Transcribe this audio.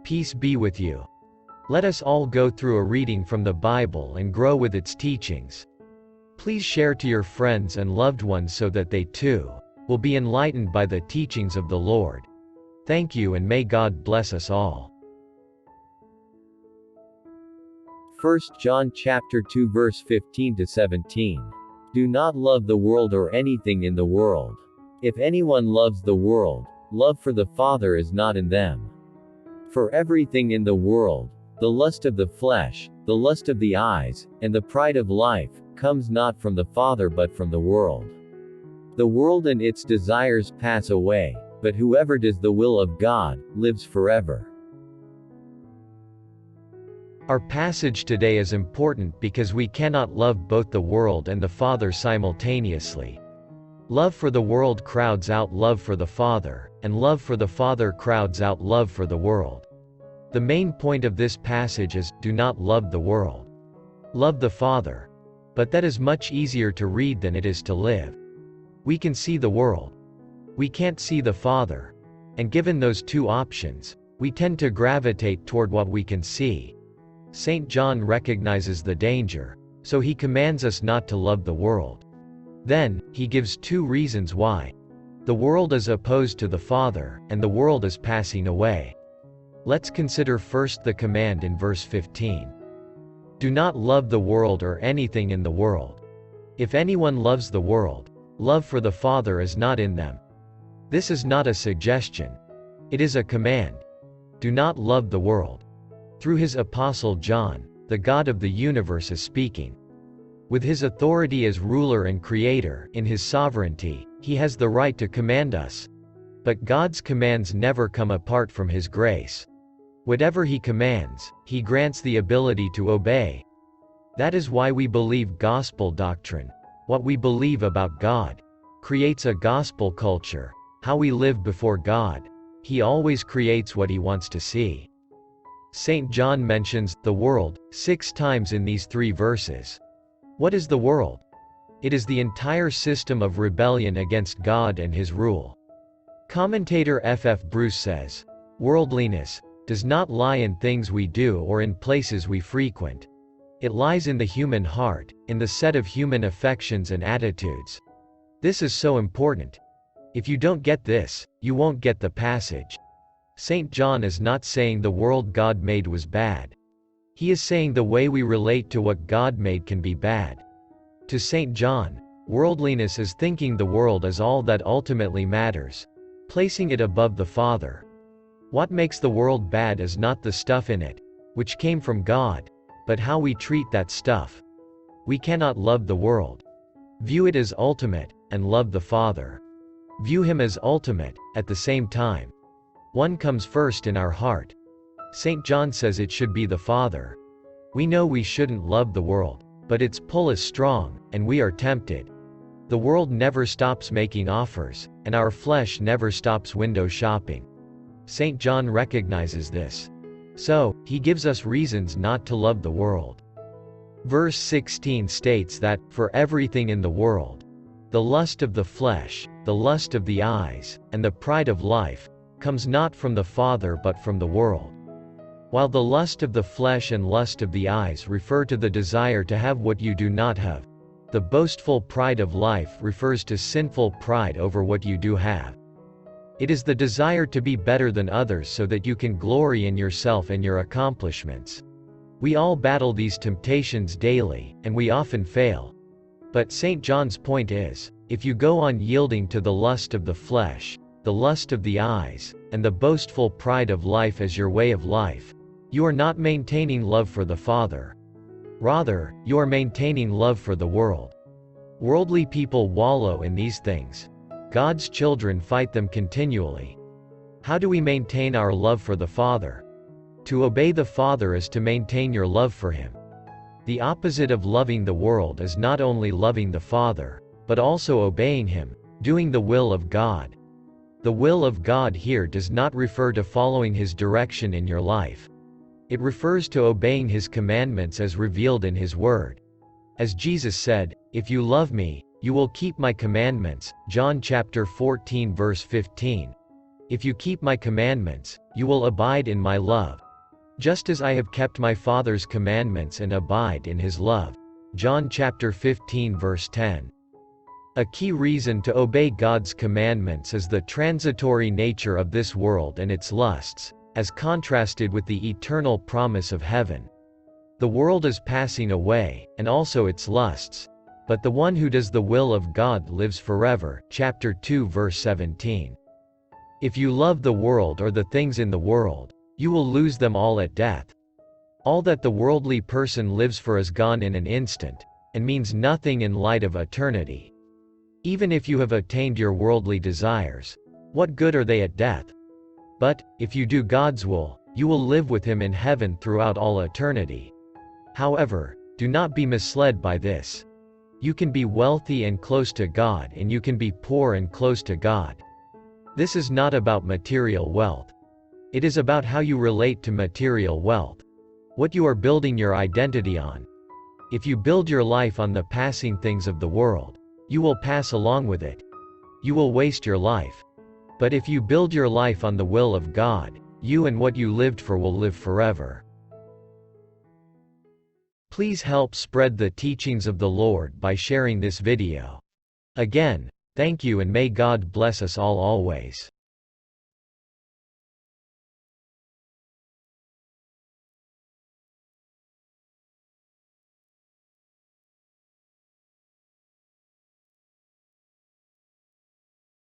Peace be with you. Let us all go through a reading from the Bible and grow with its teachings. Please share to your friends and loved ones so that they too will be enlightened by the teachings of the Lord. Thank you, and may God bless us all. 1 John chapter 2 verse 15 to 17. Do not love the world or anything in the world. If anyone loves the world, love for the Father is not in them. For everything in the world, the lust of the flesh, the lust of the eyes, and the pride of life, comes not from the Father but from the world. The world and its desires pass away, but whoever does the will of God, lives forever. Our passage today is important because we cannot love both the world and the Father simultaneously. Love for the world crowds out love for the Father, and love for the Father crowds out love for the world. The main point of this passage is, do not love the world. Love the Father. But that is much easier to read than it is to live. We can see the world. We can't see the Father. And given those two options, we tend to gravitate toward what we can see. St. John recognizes the danger, so he commands us not to love the world. Then, he gives two reasons why. The world is opposed to the Father, and the world is passing away. Let's consider first the command in verse 15. Do not love the world or anything in the world. If anyone loves the world, love for the Father is not in them. This is not a suggestion. It is a command. Do not love the world. Through his apostle John, the God of the universe is speaking. With his authority as ruler and creator, in his sovereignty, he has the right to command us. But God's commands never come apart from his grace. Whatever he commands, he grants the ability to obey. That is why we believe gospel doctrine. What we believe about God creates a gospel culture, how we live before God. He always creates what he wants to see. St. John mentions the world 6 times in these 3 verses. What is the world? It is the entire system of rebellion against God and his rule. Commentator F. Bruce says, worldliness does not lie in things we do or in places we frequent. It lies in the human heart, in the set of human affections and attitudes. This is so important. If you don't get this, you won't get the passage. St. John is not saying the world God made was bad. He is saying the way we relate to what God made can be bad. To St. John, worldliness is thinking the world is all that ultimately matters, placing it above the Father. What makes the world bad is not the stuff in it, which came from God, but how we treat that stuff. We cannot love the world. View it as ultimate, and love the Father. View him as ultimate, at the same time. One comes first in our heart. St. John says it should be the Father. We know we shouldn't love the world, but its pull is strong, and we are tempted. The world never stops making offers, and our flesh never stops window shopping. St. John recognizes this. So, he gives us reasons not to love the world. Verse 16 states that, for everything in the world, the lust of the flesh, the lust of the eyes, and the pride of life, comes not from the Father but from the world. While the lust of the flesh and lust of the eyes refer to the desire to have what you do not have, the boastful pride of life refers to sinful pride over what you do have. It is the desire to be better than others so that you can glory in yourself and your accomplishments. We all battle these temptations daily, and we often fail. But St. John's point is, if you go on yielding to the lust of the flesh, the lust of the eyes, and the boastful pride of life as your way of life, you are not maintaining love for the Father. Rather, you are maintaining love for the world. Worldly people wallow in these things. God's children fight them continually. How do we maintain our love for the Father? To obey the Father is to maintain your love for him. The opposite of loving the world is not only loving the Father, but also obeying him, doing the will of God. The will of God here does not refer to following his direction in your life. It refers to obeying his commandments as revealed in his word. As Jesus said, "If you love me, you will keep my commandments," John chapter 14 verse 15. If you keep my commandments, you will abide in my love, just as I have kept my Father's commandments and abide in his love. John chapter 15 verse 10. A key reason to obey God's commandments is the transitory nature of this world and its lusts, as contrasted with the eternal promise of heaven. The world is passing away, and also its lusts, but the one who does the will of God lives forever. Chapter 2 verse 17. If you love the world or the things in the world, you will lose them all at death. All that the worldly person lives for is gone in an instant, and means nothing in light of eternity. Even if you have attained your worldly desires, what good are they at death? But, if you do God's will, you will live with him in heaven throughout all eternity. However, do not be misled by this. You can be wealthy and close to God, and you can be poor and close to God. This is not about material wealth. It is about how you relate to material wealth. What you are building your identity on. If you build your life on the passing things of the world, you will pass along with it. You will waste your life. But if you build your life on the will of God, you and what you lived for will live forever. Please help spread the teachings of the Lord by sharing this video. Again, thank you and may God bless us all always.